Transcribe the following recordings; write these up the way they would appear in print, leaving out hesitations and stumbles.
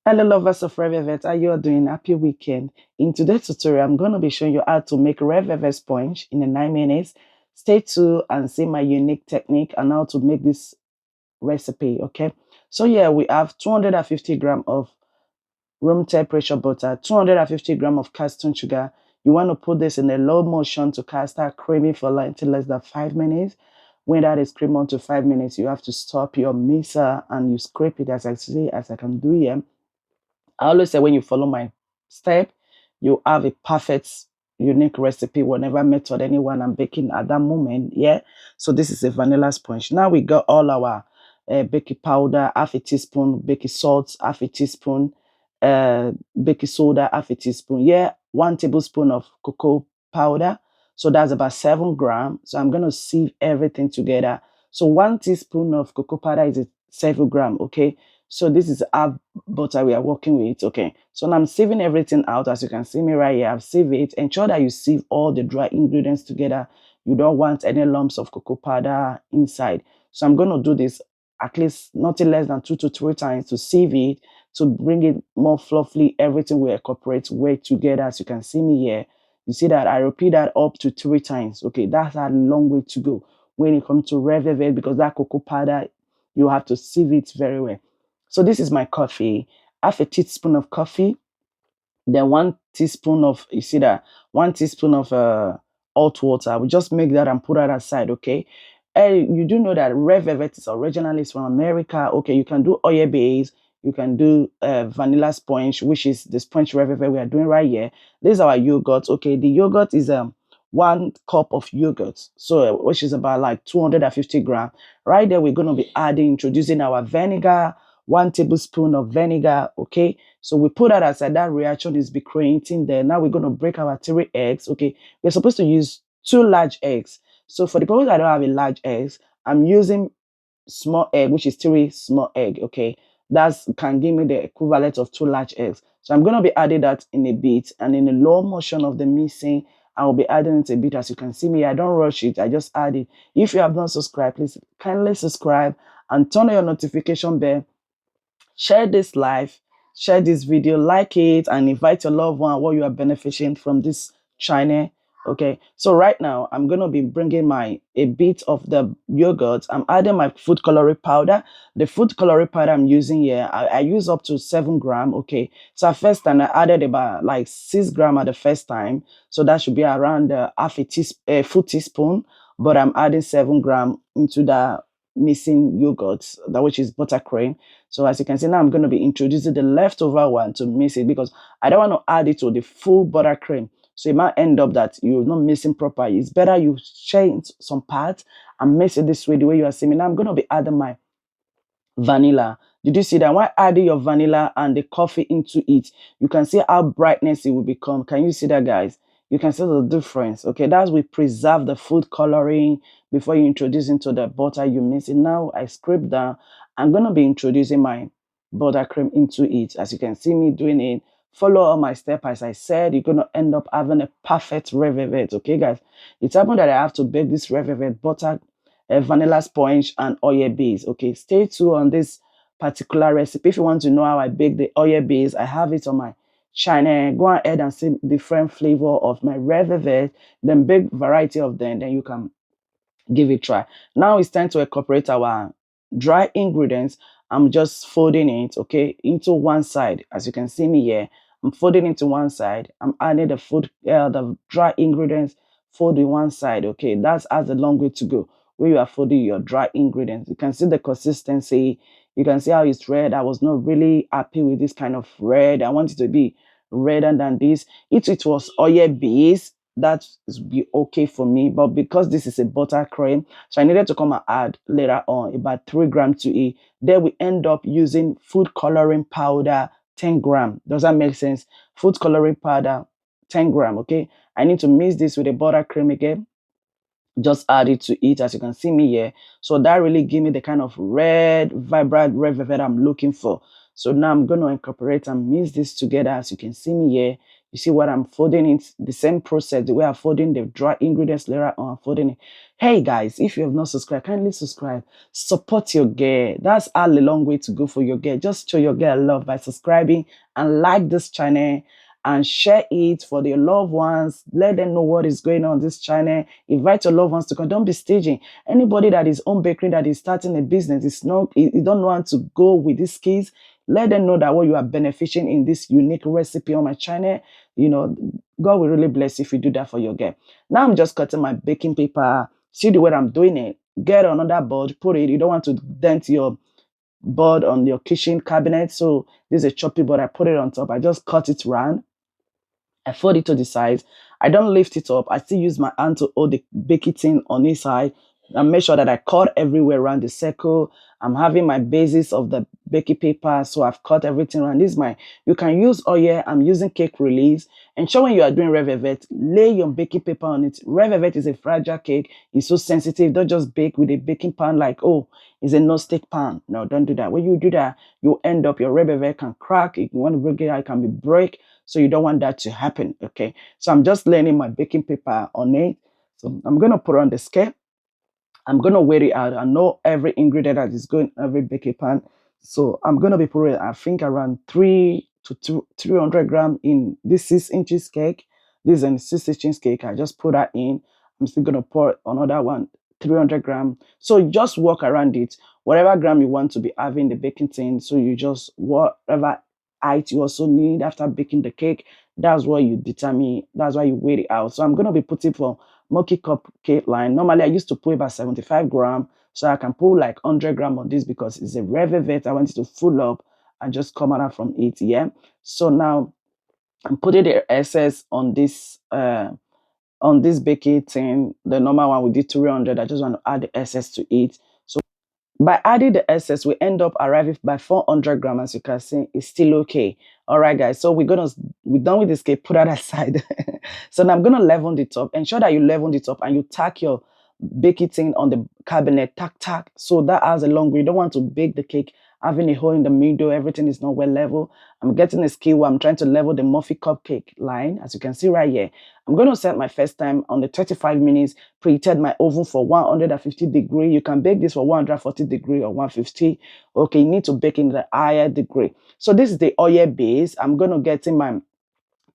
Hello lovers of Red Velvet, how you are doing? Happy weekend. In today's tutorial, I'm going to be showing you how to make Red Velvet sponge in a 9 minutes. Stay tuned and see my unique technique and how to make this recipe, okay? So yeah, we have 250 gram of room temperature butter, 250 gram of castone sugar. You want to put this in a low motion to start creaming for like until less than 5 minutes. When that is cream on to 5 minutes, you have to stop your mixer and you scrape it as I can do here. I always say when you follow my step, you have a perfect, unique recipe, whatever method anyone I'm baking at that moment. Yeah. So this is a vanilla sponge. Now we got all our baking powder, half a teaspoon, baking salt, half a teaspoon, baking soda, half a teaspoon. Yeah, 1 tablespoon of cocoa powder. So that's about 7 grams. So I'm gonna sieve everything together. So 1 teaspoon of cocoa powder is a 7 gram. Okay. So this is half butter we are working with. Okay, so now I'm sieving everything out. As you can see me right here, I've sieved it. Ensure that you sieve all the dry ingredients together. You don't want any lumps of cocoa powder inside. So I'm going to do this at least nothing less than 2 to 3 times to sieve it, to bring it more fluffy. Everything will incorporate well together. As you can see me here, you see that I repeat that up to 3 times. Okay, that's a long way to go when it comes to red velvet, because that cocoa powder, you have to sieve it very well. So this is my coffee. Half a teaspoon of coffee, then 1 teaspoon of, you see that, 1 teaspoon of hot water. We just make that and put that aside, okay? You do know that red velvet is originally from America. Okay, you can do oil base, you can do vanilla sponge, which is the sponge red velvet we are doing right here. This is our yogurt. Okay, the yogurt is 1 cup of yogurt, so which is about like 250 grams. Right there, we're going to be introducing our vinegar, 1 tablespoon of vinegar. Okay, so we put that aside. That reaction is be creating there. Now we're going to break our 3 eggs. Okay, we're supposed to use 2 large eggs. So for the purpose I don't have a large eggs, I'm using small egg, which is 3 small egg. Okay, that's can give me the equivalent of 2 large eggs. So I'm going to be adding that in a bit, and in a low motion of the mixing, I will be adding it a bit. As you can see me, I don't rush it, I just add it. If you have not subscribed, please kindly subscribe and turn on your notification bell. Share this live, share this video, like it, and invite your loved one while you are benefiting from this channel. Okay, so right now I'm gonna be bringing my a bit of the yogurt. I'm adding my food coloring powder. The food coloring powder I'm using here, I use up to 7 grams. Okay, so at first time I added about like 6 grams at the first time, so that should be around half a teaspoon, full teaspoon. But I'm adding 7 grams into the missing yogurt, that which is buttercream. So as you can see now, I'm going to be introducing the leftover one to mix it, because I don't want to add it to the full buttercream. So it might end up that you're not mixing properly. It's better you change some parts and mix it this way, the way you are seeing. Now I'm going to be adding my vanilla. Did you see that? When adding your vanilla and the coffee into it, you can see how brightness it will become. Can you see that, guys? You can see the difference. Okay, that's we preserve the food coloring before you introduce into the butter you mix it. Now I scrape down. I'm gonna be introducing my buttercream into it. As you can see me doing it, follow all my step. As I said, you're gonna end up having a perfect red velvet. Okay, guys. It's happened that I have to bake this red velvet butter, a vanilla sponge, and oil base. Okay, stay tuned on this particular recipe. If you want to know how I bake the oil base, I have it on my channel. Go ahead and see different flavor of my red velvet, then big variety of them, then you can give it a try. Now it's time to incorporate our dry ingredients. I'm just folding it, okay, into one side. As you can see me here, I'm folding into one side. I'm adding the dry ingredients, folding one side. Okay, that's as a long way to go where you are folding your dry ingredients. You can see the consistency. You can see how it's red. I was not really happy with this kind of red. I want it to be redder than this. If it was oil base, that would be okay for me, but because this is a buttercream, so I needed to come and add later on about 3 grams to it. Then we end up using food coloring powder, 10 grams. Does that make sense? Food coloring powder, 10 grams. Okay, I need to mix this with the buttercream again, just add it to it. As you can see me here, so that really give me the kind of red, vibrant red velvet I'm looking for. So now I'm going to incorporate and mix this together. As you can see me here, you see what I'm folding it, the same process, the way I'm folding the dry ingredients later on, I'm folding it. Hey guys, if you have not subscribed, kindly subscribe. Support your girl. That's a long way to go for your girl. Just show your girl love by subscribing and like this channel and share it for their loved ones. Let them know what is going on this channel. Invite your loved ones to come. Don't be staging. Anybody that is own bakery, that is starting a business, is not, you don't want to go with these kids. Let them know that what you are benefiting in this unique recipe on my channel, you know, God will really bless if you do that for your girl. Now I'm just cutting my baking paper. See the way I'm doing it. Get another board, put it. You don't want to dent your board on your kitchen cabinet. So this is a choppy board. I put it on top. I just cut it round. I fold it to the side. I don't lift it up. I still use my hand to hold the baking tin on this side and make sure that I cut everywhere around the circle. I'm having my basis of the baking paper, so I've cut everything around. This is my, you can use oil. I'm using cake release. And sure, when you are doing red velvet, lay your baking paper on it. Red velvet is a fragile cake. It's so sensitive. Don't just bake with a baking pan like, oh, it's a non-stick pan. No, don't do that. When you do that, you end up, your red velvet can crack. If you want to break it out, it can be break. So you don't want that to happen, okay? So I'm just laying my baking paper on it. So I'm going to put on the scale. I'm going to weigh it out. I know every ingredient that is going in every baking pan. So I'm going to be putting, I think, around 300 gram in this 6 inches cake. This is a 6 inches cake. I just put that in. I'm still going to pour another one, 300 gram. So just walk around it. Whatever gram you want to be having the baking tin. So you just, whatever height you also need after baking the cake, that's what you determine. That's why you weigh it out. So I'm going to be putting for Mochi cupcake line. Normally, I used to put about 75 gram. So I can put like 100 gram on this because it's a red velvet. I want it to full up and just come out from it. Yeah. So now I'm putting the excess on this baking tin. The normal one we did 300. I just want to add the excess to it. So by adding the excess, we end up arriving by 400 grams. As you can see, it's still okay. All right, guys. So we're done with this cake. Put that aside. So now I'm gonna level the top. Ensure that you level the top and you tack your baking tin on the cabinet. Tack. So that has a long way. You don't want to bake the cake having a hole in the middle. Everything is not well level. I'm getting a skill where I'm trying to level the muffin cupcake line. As you can see right here, I'm going to set my first time on the 35 minutes. Preheated my oven for 150 degree. You can bake this for 140 degree or 150. Okay, you need to bake in the higher degree. So this is the oil base. I'm going to get in my,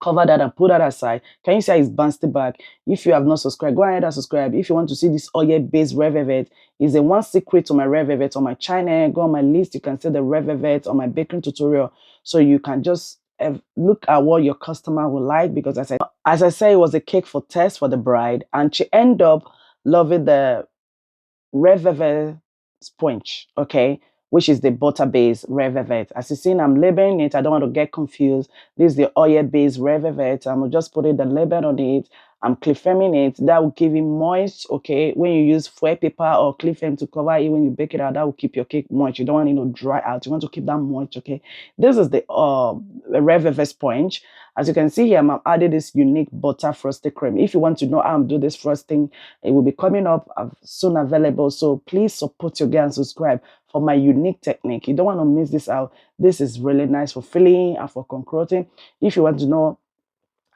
cover that and put that aside. Can you see how it's bounced back? If you have not subscribed, go ahead and subscribe. If you want to see this oil based red velvet, is the one secret to my red velvet on my channel. Go on my list. You can see the red velvet on my baking tutorial. So you can just look at what your customer will like, because as I say, it was a cake for test for the bride, and she ended up loving the red velvet sponge, okay, which is the butter-based red velvet. As you see, I'm labeling it. I don't want to get confused. This is the oil-based red velvet. I'm just putting the label on it. I'm clip filming it. That will give it moist, okay? When you use foil paper or clip film to cover it, when you bake it out, that will keep your cake moist. You don't want it to dry out. You want to keep that moist, okay? This is the red velvet sponge. As you can see here, I'm adding this unique butter frosted cream. If you want to know how I'm doing this frosting, it will be coming up soon available. So please support your girl and subscribe for my unique technique. You don't want to miss this out. This is really nice for filling and for concocting. If you want to know,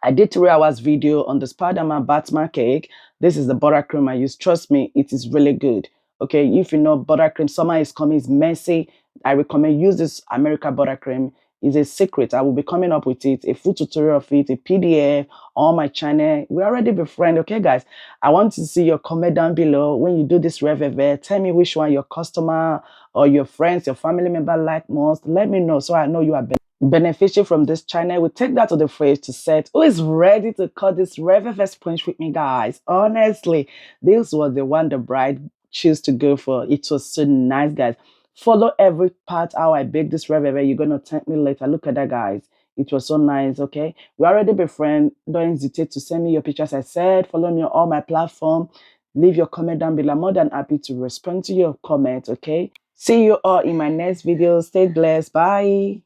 I did 3 hours video on the Spider-Man Batman cake. This is the buttercream I use. Trust me, it is really good. Okay, if you know buttercream, summer is coming, it's messy. I recommend use this America buttercream. It's a secret. I will be coming up with it, a full tutorial of it, a PDF on my channel. We already be friends. Okay, guys. I want to see your comment down below. When you do this red velvet, tell me which one your customer or your friends, your family member like most. Let me know so I know you are beneficial from this channel. We take that to the fridge to set. Who is ready to cut this red velvet sponge with me, guys? Honestly, this was the one the bride chose to go for. It was so nice, guys. Follow every part how I bake this red velvet. You're gonna thank me later. Look at that, guys. It was so nice. Okay, we already be friends. Don't hesitate to send me your pictures. I said follow me on all my platforms. Leave your comment down below. I'm more than happy to respond to your comment. Okay, see you all in my next video. Stay blessed. Bye.